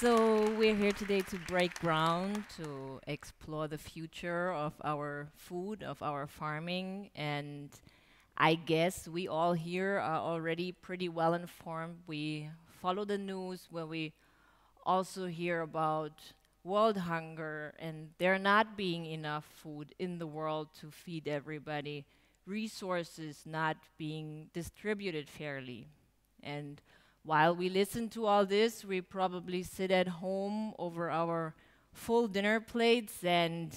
So we're here today to break ground, to explore the future of our food, of our farming, and I guess we all here are already pretty well informed. We follow the news where we also hear about world hunger and there not being enough food in the world to feed everybody, resources not being distributed fairly. And while we listen to all this, we probably sit at home over our full dinner plates and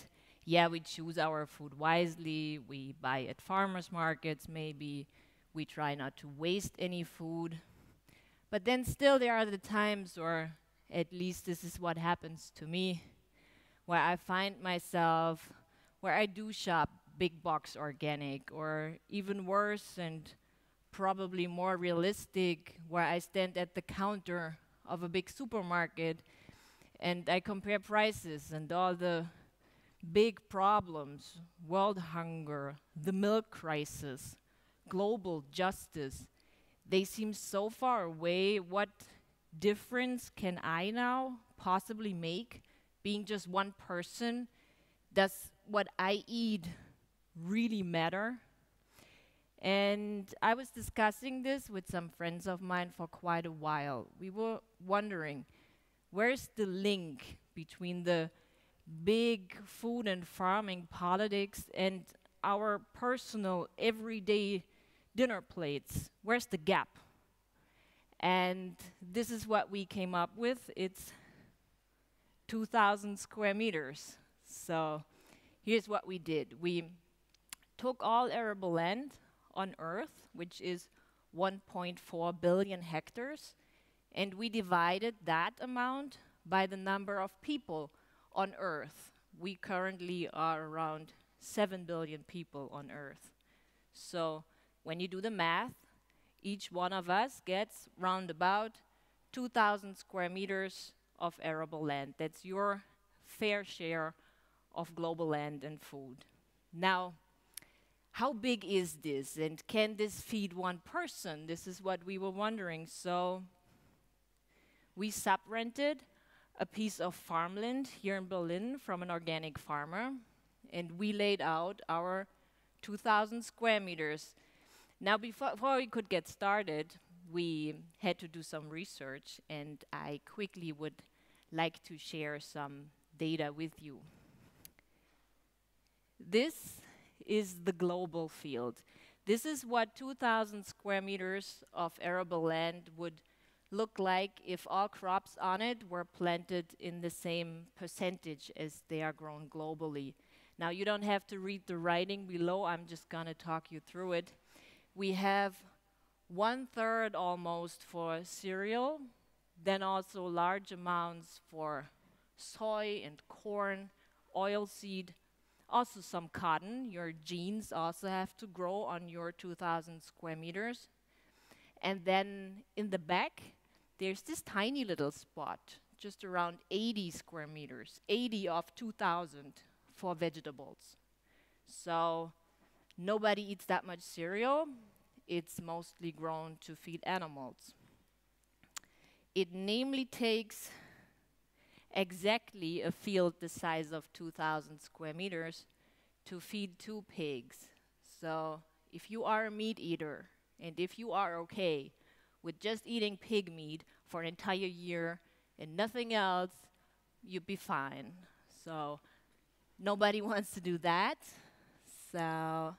yeah, we choose our food wisely. We buy at farmers markets, maybe. We try not to waste any food. But then still there are the times, or at least this is what happens to me, where I find myself, where I do shop big box organic, or even worse and probably more realistic, where I stand at the counter of a big supermarket and I compare prices and all the big problems, world hunger, the milk crisis, global justice, they seem so far away. What difference can I now possibly make being just one person? Does what I eat really matter? And I was discussing this with some friends of mine for quite a while. We were wondering, where's the link between the big food and farming politics and our personal everyday dinner plates? Where's the gap? And this is what we came up with. It's 2,000 square meters. So here's what we did. We took all arable land on Earth, which is 1.4 billion hectares, and we divided that amount by the number of people on Earth. We currently are around 7 billion people on Earth. So when you do the math, each one of us gets round about 2,000 square meters of arable land. That's your fair share of global land and food. Now, how big is this, and can this feed one person? This is what we were wondering. So we sub-rented a piece of farmland here in Berlin from an organic farmer, and we laid out our 2,000 square meters. Now, before we could get started, we had to do some research, and I quickly would like to share some data with you. This is the global field. This is what 2,000 square meters of arable land would look like if all crops on it were planted in the same percentage as they are grown globally. Now, you don't have to read the writing below. I'm just going to talk you through it. We have 1/3 almost for cereal, then also large amounts for soy and corn, oilseed, also some cotton. Your jeans also have to grow on your 2,000 square meters. And then in the back, there's this tiny little spot, just around 80 square meters, 80 of 2,000 for vegetables. So nobody eats that much cereal. It's mostly grown to feed animals. It namely takes exactly a field the size of 2,000 square meters to feed 2 pigs. So if you are a meat eater, and if you are okay with just eating pig meat for an entire year and nothing else, you'd be fine. So nobody wants to do that. So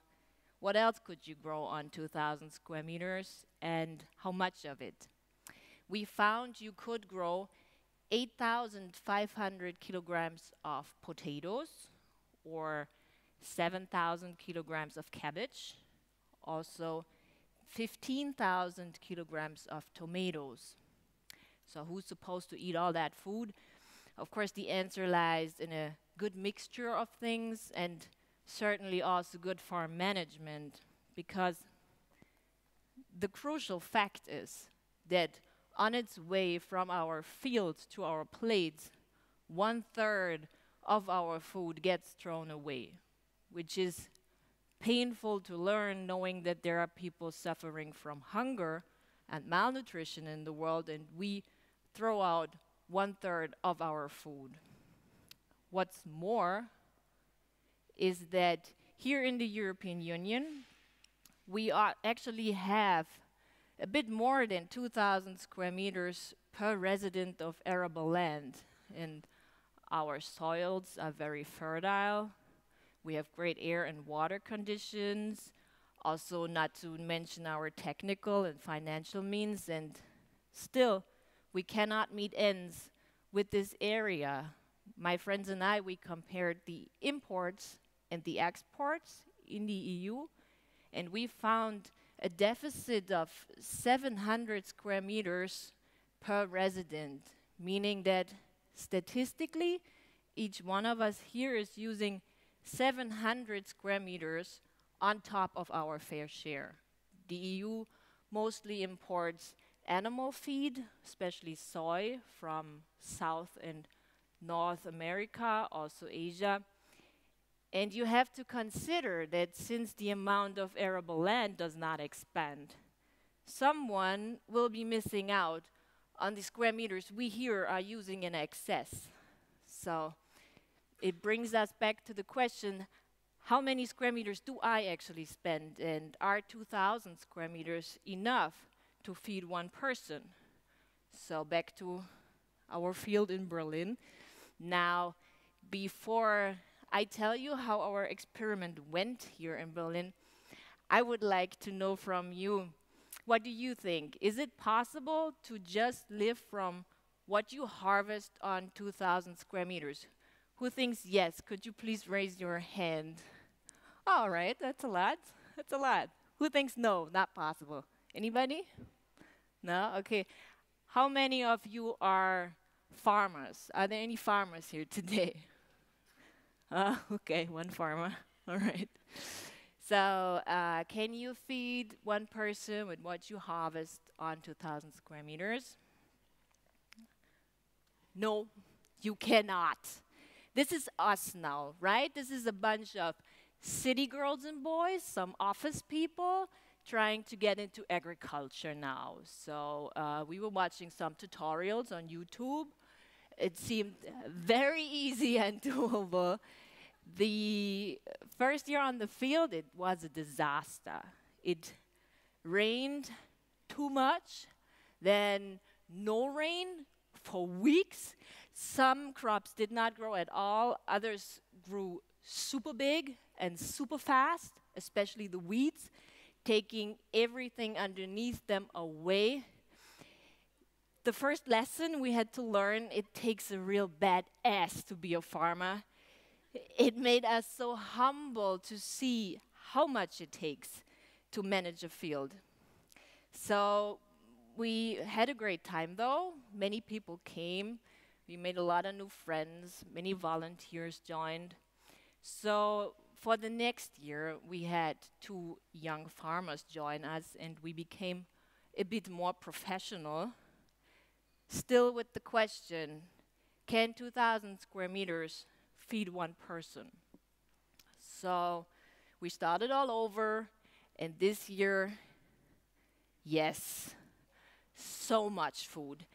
what else could you grow on 2,000 square meters, and how much of it? We found you could grow 8,500 kilograms of potatoes, or 7,000 kilograms of cabbage, also 15,000 kilograms of tomatoes. So who's supposed to eat all that food? Of course, the answer lies in a good mixture of things, and certainly also good farm management, because the crucial fact is that on its way from our fields to our plates, 1/3 of our food gets thrown away, which is painful to learn, knowing that there are people suffering from hunger and malnutrition in the world, and we throw out 1/3 of our food. What's more is that here in the European Union, we actually have a bit more than 2,000 square meters per resident of arable land. And our soils are very fertile. We have great air and water conditions. Also, not to mention our technical and financial means. And still, we cannot meet ends with this area. My friends and I, we compared the imports and the exports in the EU, and we found a deficit of 700 square meters per resident, meaning that statistically, each one of us here is using 700 square meters on top of our fair share. The EU mostly imports animal feed, especially soy, from South and North America, also Asia. And you have to consider that since the amount of arable land does not expand, someone will be missing out on the square meters we here are using in excess. So it brings us back to the question, how many square meters do I actually spend? And are 2,000 square meters enough to feed one person? So back to our field in Berlin. Now, before I tell you how our experiment went here in Berlin, I would like to know from you, what do you think? Is it possible to just live from what you harvest on 2,000 square meters? Who thinks yes? Could you please raise your hand? All right, that's a lot. That's a lot. Who thinks no, not possible? Anybody? No? Okay. How many of you are farmers? Are there any farmers here today? Okay, one farmer. All right. So, can you feed one person with what you harvest on 2,000 square meters? No, you cannot. This is us now, right? This is a bunch of city girls and boys, some office people trying to get into agriculture now. So, we were watching some tutorials on YouTube. It seemed very easy and doable. The first year on the field, it was a disaster. It rained too much, then no rain for weeks. Some crops did not grow at all. Others grew super big and super fast, especially the weeds, taking everything underneath them away. The first lesson we had to learn, it takes a real badass to be a farmer. It made us so humble to see how much it takes to manage a field. So we had a great time though. Many people came. We made a lot of new friends. Many volunteers joined. So for the next year, we had 2 young farmers join us and we became a bit more professional. Still with the question, can 2,000 square meters feed one person? So we started all over, and this year, yes, so much food.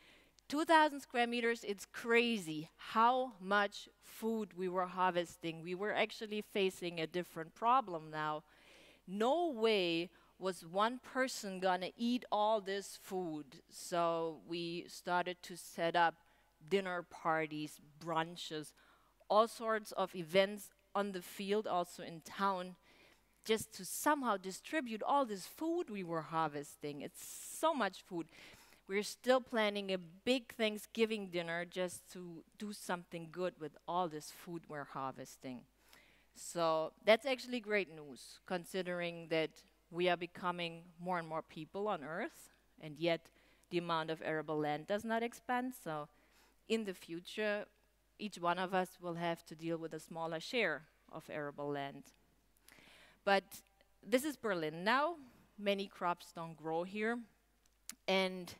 2,000 square meters, it's crazy how much food we were harvesting. We were actually facing a different problem now. No way was one person gonna eat all this food. So we started to set up dinner parties, brunches, all sorts of events on the field, also in town, just to somehow distribute all this food we were harvesting. It's so much food. We're still planning a big Thanksgiving dinner just to do something good with all this food we're harvesting. So that's actually great news, considering that we are becoming more and more people on Earth, and yet the amount of arable land does not expand. So in the future, each one of us will have to deal with a smaller share of arable land. But this is Berlin now. Many crops don't grow here. And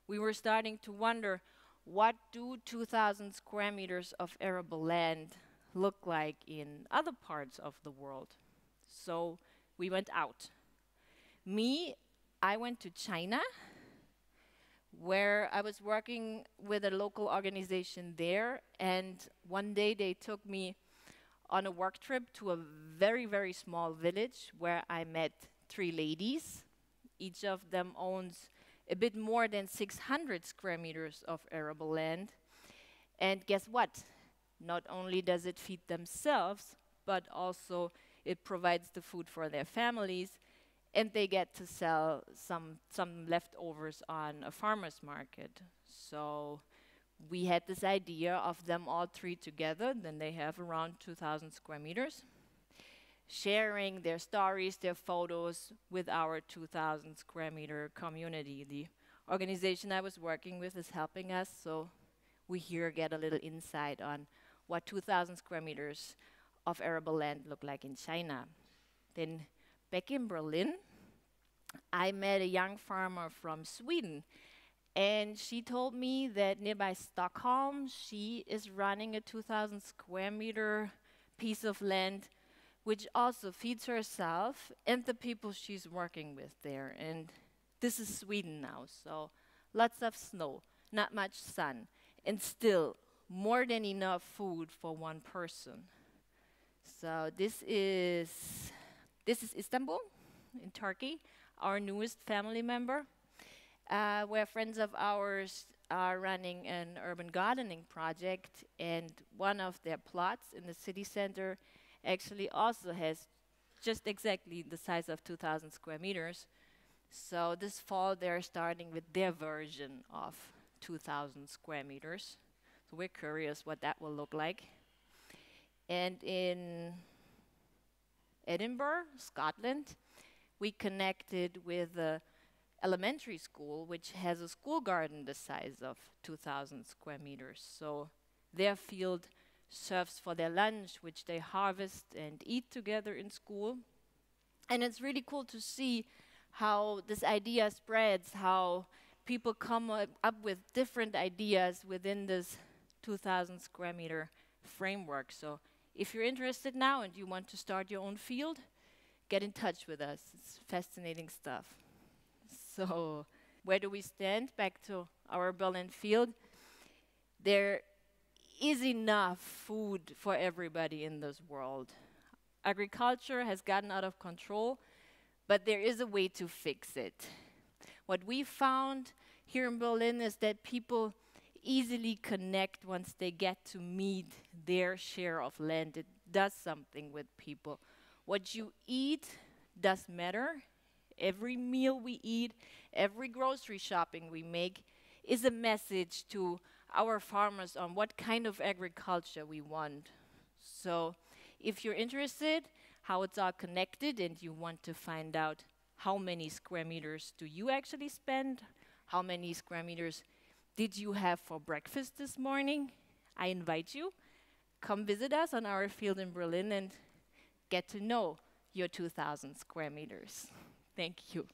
we were starting to wonder, what do 2,000 square meters of arable land look like in other parts of the world? So we went out. I went to China, where I was working with a local organization there, and one day they took me on a work trip to a very, very small village where I met three ladies. Each of them owns a bit more than 600 square meters of arable land. And guess what? Not only does it feed themselves, but also it provides the food for their families, and they get to sell some leftovers on a farmer's market. So we had this idea of them all three together, then they have around 2,000 square meters, sharing their stories, their photos with our 2,000 square meter community. The organization I was working with is helping us, so we here get a little insight on what 2,000 square meters of arable land look like in China. Then back in Berlin, I met a young farmer from Sweden, and she told me that nearby Stockholm, she is running a 2,000 square meter piece of land, which also feeds herself and the people she's working with there. And this is Sweden now, so lots of snow, not much sun, and still more than enough food for one person. So this is Istanbul in Turkey, our newest family member, where friends of ours are running an urban gardening project, and one of their plots in the city center actually also has just exactly the size of 2,000 square meters. So this fall they're starting with their version of 2,000 square meters. So we're curious what that will look like. And in Edinburgh, Scotland, we connected with a elementary school which has a school garden the size of 2,000 square meters. So their field serves for their lunch, which they harvest and eat together in school. And it's really cool to see how this idea spreads, how people come up with different ideas within this 2,000 square meter framework. So if you're interested now and you want to start your own field, get in touch with us. It's fascinating stuff. So where do we stand? Back to our Berlin field. There is enough food for everybody in this world. Agriculture has gotten out of control, but there is a way to fix it. What we found here in Berlin is that people easily connect once they get to meet their share of land. It does something with people. What you eat does matter. Every meal we eat, every grocery shopping we make is a message to our farmers on what kind of agriculture we want. So if you're interested how it's all connected and you want to find out how many square meters do you actually spend, how many square meters did you have for breakfast this morning, I invite you. Come visit us on our field in Berlin and get to know your 2,000 square meters. Thank you.